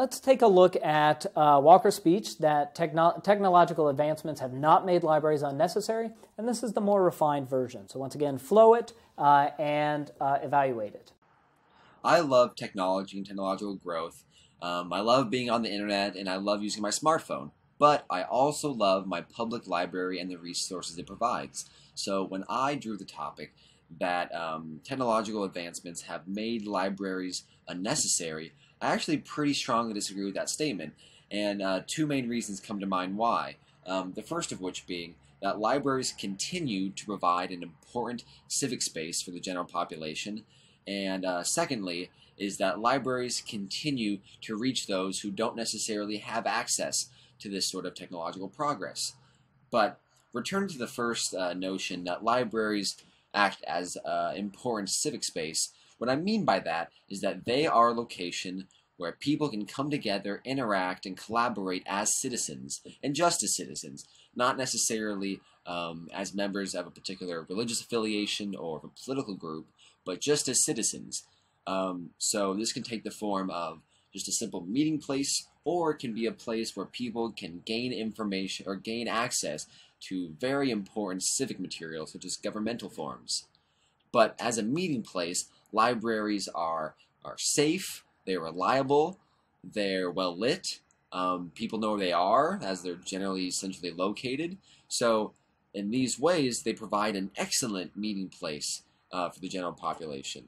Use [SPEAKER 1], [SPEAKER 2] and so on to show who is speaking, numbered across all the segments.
[SPEAKER 1] Let's take a look at Walker's speech that technological advancements have not made libraries unnecessary, and this is the more refined version. So once again, flow it and evaluate it.
[SPEAKER 2] I love technology and technological growth. I love being on the internet and I love using my smartphone, but I also love my public library and the resources it provides. So when I drew the topic that technological advancements have made libraries unnecessary, I actually pretty strongly disagree with that statement, and two main reasons come to mind why. The first of which being that libraries continue to provide an important civic space for the general population, and secondly is that libraries continue to reach those who don't necessarily have access to this sort of technological progress. But returning to the first notion that libraries act as important civic space, what I mean by that is that they are a location where people can come together, interact, and collaborate as citizens, and just as citizens, not necessarily as members of a particular religious affiliation or of a political group, but just as citizens. So this can take the form of just a simple meeting place, or it can be a place where people can gain information or gain access to very important civic materials such as governmental forms. But as a meeting place, libraries are safe, they're reliable, they're well lit, people know where they are as they're generally essentially located. So in these ways, they provide an excellent meeting place for the general population.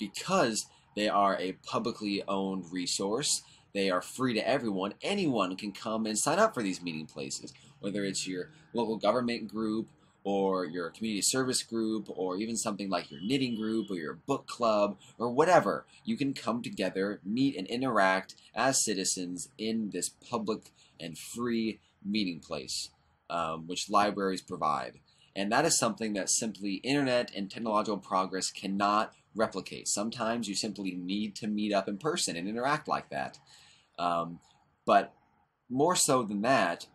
[SPEAKER 2] Because they are a publicly owned resource, they are free to everyone. Anyone can come and sign up for these meeting places, whether it's your local government group or your community service group or even something like your knitting group or your book club or whatever. You can come together, meet, and interact as citizens in this public and free meeting place, which libraries provide. And that is something that simply internet and technological progress cannot replicate. Sometimes you simply need to meet up in person and interact like that. But more so than that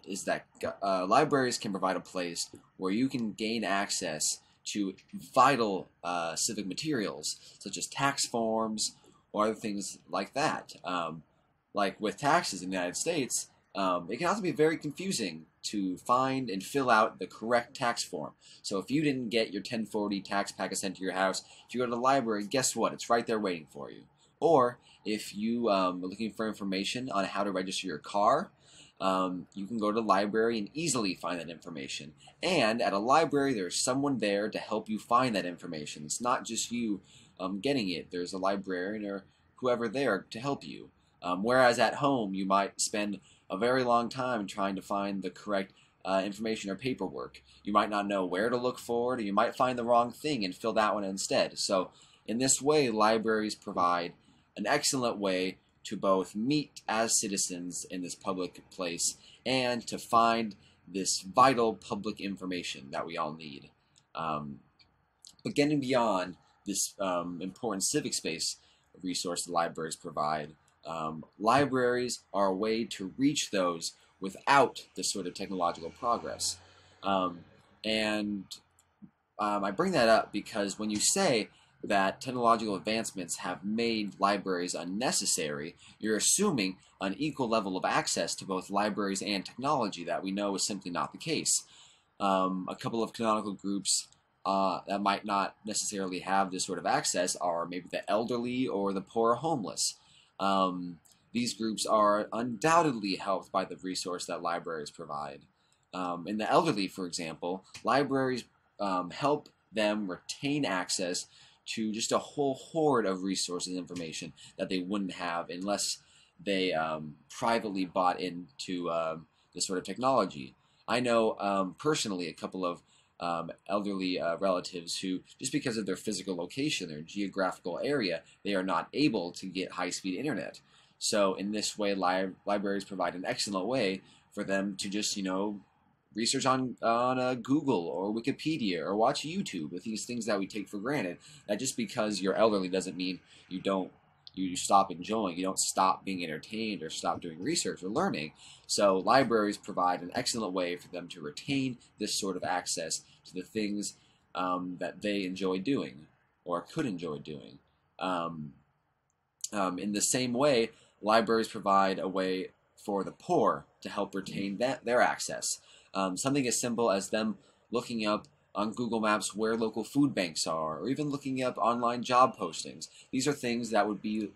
[SPEAKER 2] is that libraries can provide a place where you can gain access to vital civic materials, such as tax forms or other things like that. Like with taxes in the United States, it can also be very confusing to find and fill out the correct tax form. So if you didn't get your 1040 tax packet sent to your house, if you go to the library, guess what? It's right there waiting for you. Or if you are looking for information on how to register your car, you can go to the library and easily find that information. And at a library, there's someone there to help you find that information. It's not just you getting it. There's a librarian or whoever there to help you. Whereas at home, you might spend a very long time trying to find the correct information or paperwork. You might not know where to look for it, or you might find the wrong thing and fill that one instead. So in this way, libraries provide an excellent way to both meet as citizens in this public place and to find this vital public information that we all need. But getting beyond this important civic space resource the libraries provide, libraries are a way to reach those without this sort of technological progress. I bring that up because when you say that technological advancements have made libraries unnecessary, you're assuming an equal level of access to both libraries and technology that we know is simply not the case. A couple of canonical groups that might not necessarily have this sort of access are maybe the elderly or the poor or homeless. These groups are undoubtedly helped by the resource that libraries provide. In the elderly, for example, libraries help them retain access to just a whole horde of resources and information that they wouldn't have unless they privately bought into this sort of technology. I know personally a couple of elderly relatives who, just because of their physical location, their geographical area, they are not able to get high-speed internet. So in this way, libraries provide an excellent way for them to just, research on Google or Wikipedia or watch YouTube with these things that we take for granted. That just because you're elderly doesn't mean you stop enjoying, you don't stop being entertained or stop doing research or learning. So libraries provide an excellent way for them to retain this sort of access to the things that they enjoy doing or could enjoy doing. In the same way, libraries provide a way for the poor to help retain their access. Something as simple as them looking up on Google Maps where local food banks are, or even looking up online job postings. These are things that would be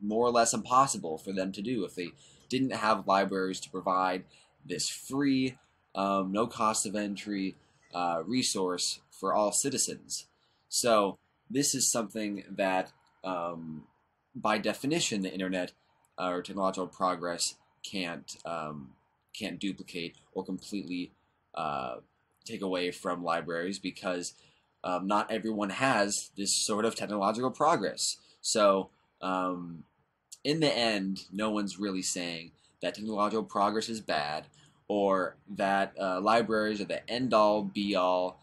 [SPEAKER 2] more or less impossible for them to do if they didn't have libraries to provide this free, no cost of entry resource for all citizens. So this is something that, by definition, the internet or technological progress can't duplicate or completely take away from libraries, because not everyone has this sort of technological progress. So in the end, no one's really saying that technological progress is bad, or that libraries are the end-all, be-all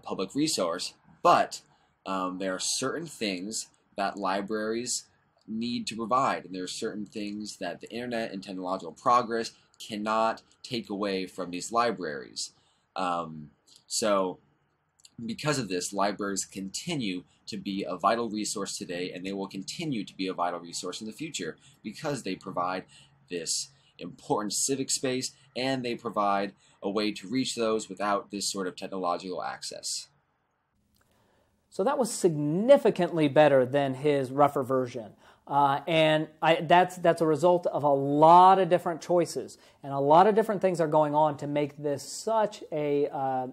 [SPEAKER 2] public resource, but there are certain things that libraries need to provide, and there are certain things that the internet and technological progress cannot take away from these libraries. So because of this, libraries continue to be a vital resource today, and they will continue to be a vital resource in the future, because they provide this important civic space, and they provide a way to reach those without this sort of technological access.
[SPEAKER 1] So that was significantly better than his rougher version. That's a result of a lot of different choices, and a lot of different things are going on to make this such a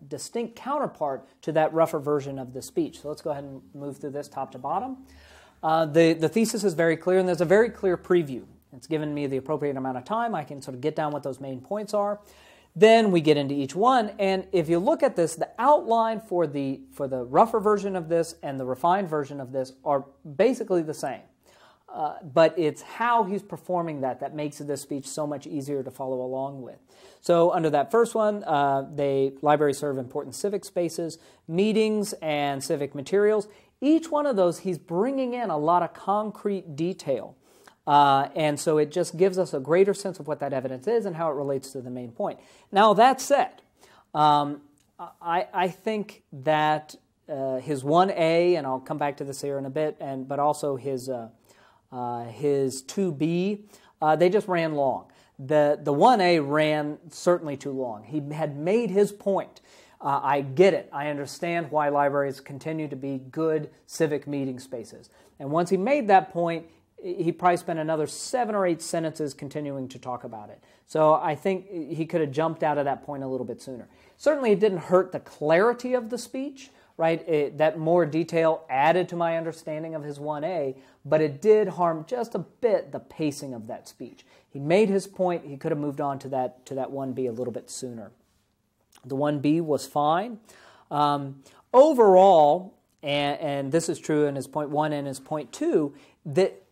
[SPEAKER 1] distinct counterpart to that rougher version of the speech. So let's go ahead and move through this top to bottom. The thesis is very clear, and there's a very clear preview. It's given me the appropriate amount of time. I can sort of get down what those main points are. Then we get into each one, and if you look at this, the outline for the rougher version of this and the refined version of this are basically the same. But it's how he's performing that makes this speech so much easier to follow along with. So under that first one, libraries serve important civic spaces, meetings, and civic materials. Each one of those, he's bringing in a lot of concrete detail. And so it just gives us a greater sense of what that evidence is and how it relates to the main point. Now, that said, I think that his 1A, and I'll come back to this here in a bit, but also his 2B, they just ran long. The 1A ran certainly too long. He had made his point. I get it. I understand why libraries continue to be good civic meeting spaces. And once he made that point, he probably spent another 7 or 8 sentences continuing to talk about it. So I think he could have jumped out of that point a little bit sooner. Certainly it didn't hurt the clarity of the speech, right? That more detail added to my understanding of his 1A, but it did harm just a bit the pacing of that speech. He made his point. He could have moved on to that 1B a little bit sooner. The 1B was fine. Overall, and this is true in his point 1 and his point 2, that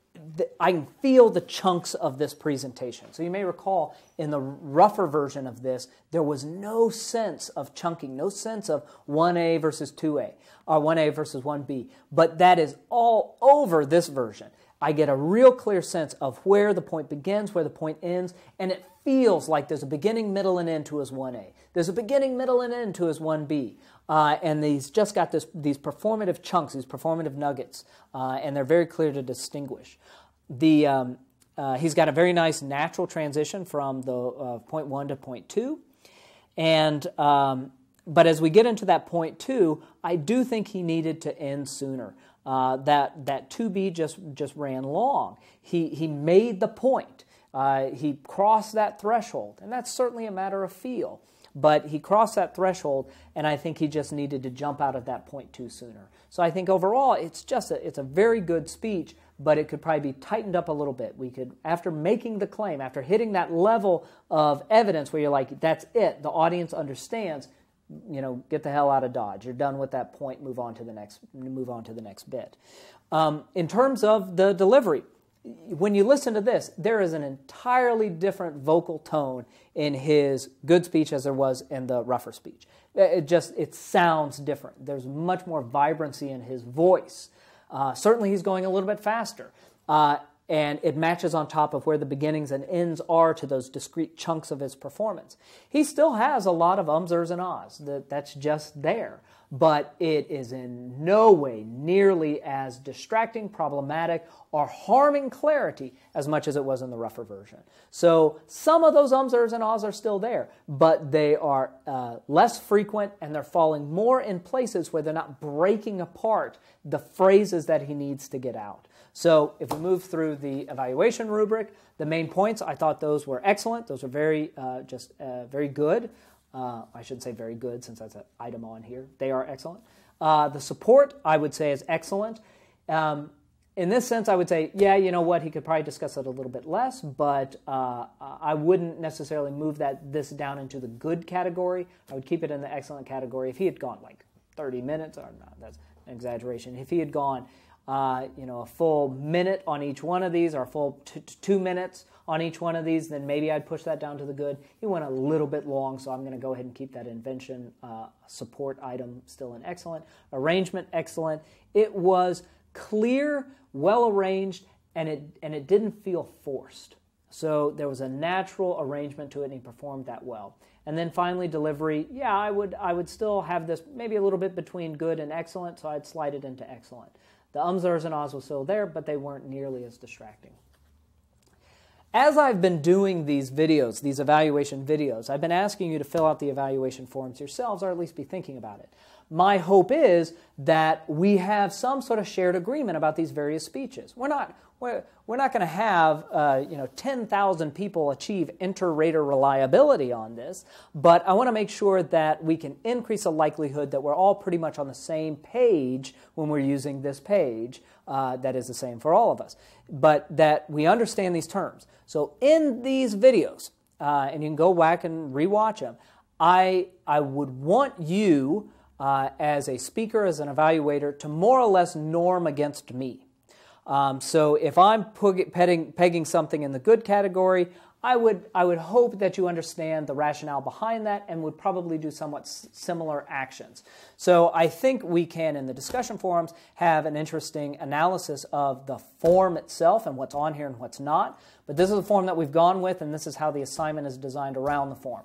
[SPEAKER 1] I can feel the chunks of this presentation. So you may recall in the rougher version of this, there was no sense of chunking, no sense of 1A versus 2A, or 1A versus 1B. But that is all over this version. I get a real clear sense of where the point begins, where the point ends, and it feels like there's a beginning, middle, and end to his 1A. There's a beginning, middle, and end to his 1B. And he's just got these performative chunks, these performative nuggets, and they're very clear to distinguish. He's got a very nice natural transition from the point 1 to point 2. But as we get into that point 2, I do think he needed to end sooner. That 2B just ran long. He made the point. He crossed that threshold, and that's certainly a matter of feel. But he crossed that threshold, and I think he just needed to jump out of that point 2 sooner. So I think overall, it's a very good speech, but it could probably be tightened up a little bit. We could, after making the claim, after hitting that level of evidence where you're like, that's it, the audience understands, get the hell out of Dodge. You're done with that point. Move on to the next bit. In terms of the delivery, when you listen to this, there is an entirely different vocal tone in his good speech as there was in the rougher speech. It sounds different. There's much more vibrancy in his voice. Certainly he's going a little bit faster. And it matches on top of where the beginnings and ends are to those discrete chunks of his performance. He still has a lot of ums, ers, and ahs. That's just there. but it is in no way nearly as distracting, problematic, or harming clarity as much as it was in the rougher version. So some of those ums, ers, and ahs are still there, but they are less frequent, and they're falling more in places where they're not breaking apart the phrases that he needs to get out. So if we move through the evaluation rubric, the main points, I thought those were excellent. Those are very, very good. I shouldn't say very good since that's an item on here. They are excellent. The support, I would say, is excellent. In this sense, I would say, yeah, you know what, he could probably discuss it a little bit less, but I wouldn't necessarily move this down into the good category. I would keep it in the excellent category. If he had gone like 30 minutes, or no, that's an exaggeration. If he had gone a full minute on each one of these, or a full 2 minutes on each one of these, then maybe I'd push that down to the good. He went a little bit long, so I'm going to go ahead and keep that invention support item still in excellent. Arrangement, excellent. It was clear, well arranged, and it didn't feel forced. So there was a natural arrangement to it, and he performed that well. And then finally, delivery. Yeah, I would still have this maybe a little bit between good and excellent, so I'd slide it into excellent. The ums, ers, and ahs were still there, but they weren't nearly as distracting. As I've been doing these videos, these evaluation videos, I've been asking you to fill out the evaluation forms yourselves, or at least be thinking about it. My hope is that we have some sort of shared agreement about these various speeches. We're not going to have 10,000 people achieve inter-rater reliability on this, but I want to make sure that we can increase the likelihood that we're all pretty much on the same page when we're using this page that is the same for all of us, but that we understand these terms. So in these videos, and you can go back and rewatch them, I would want you as a speaker, as an evaluator, to more or less norm against me. So if I'm pegging something in the good category, I would hope that you understand the rationale behind that and would probably do somewhat similar actions. So I think we can, in the discussion forums, have an interesting analysis of the form itself and what's on here and what's not. But this is the form that we've gone with, and this is how the assignment is designed around the form.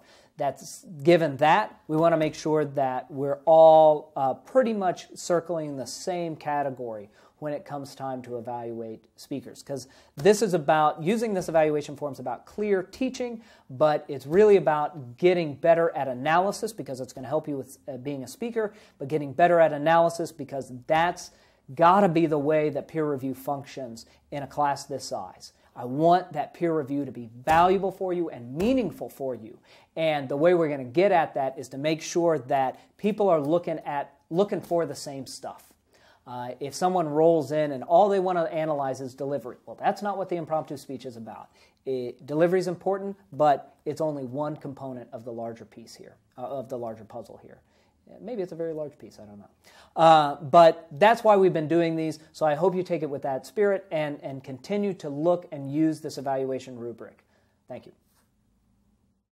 [SPEAKER 1] Given that, we want to make sure that we're all pretty much circling the same category when it comes time to evaluate speakers. Because this is about, using this evaluation form is about clear teaching, but it's really about getting better at analysis, because it's going to help you with being a speaker, but getting better at analysis because that's got to be the way that peer review functions in a class this size. I want that peer review to be valuable for you and meaningful for you. And the way we're going to get at that is to make sure that people are looking for the same stuff. If someone rolls in and all they want to analyze is delivery, well, that's not what the impromptu speech is about. Delivery is important, but it's only one component of the larger piece here, of the larger puzzle here. Maybe it's a very large piece, I don't know. But that's why we've been doing these, so I hope you take it with that spirit and continue to look and use this evaluation rubric. Thank you.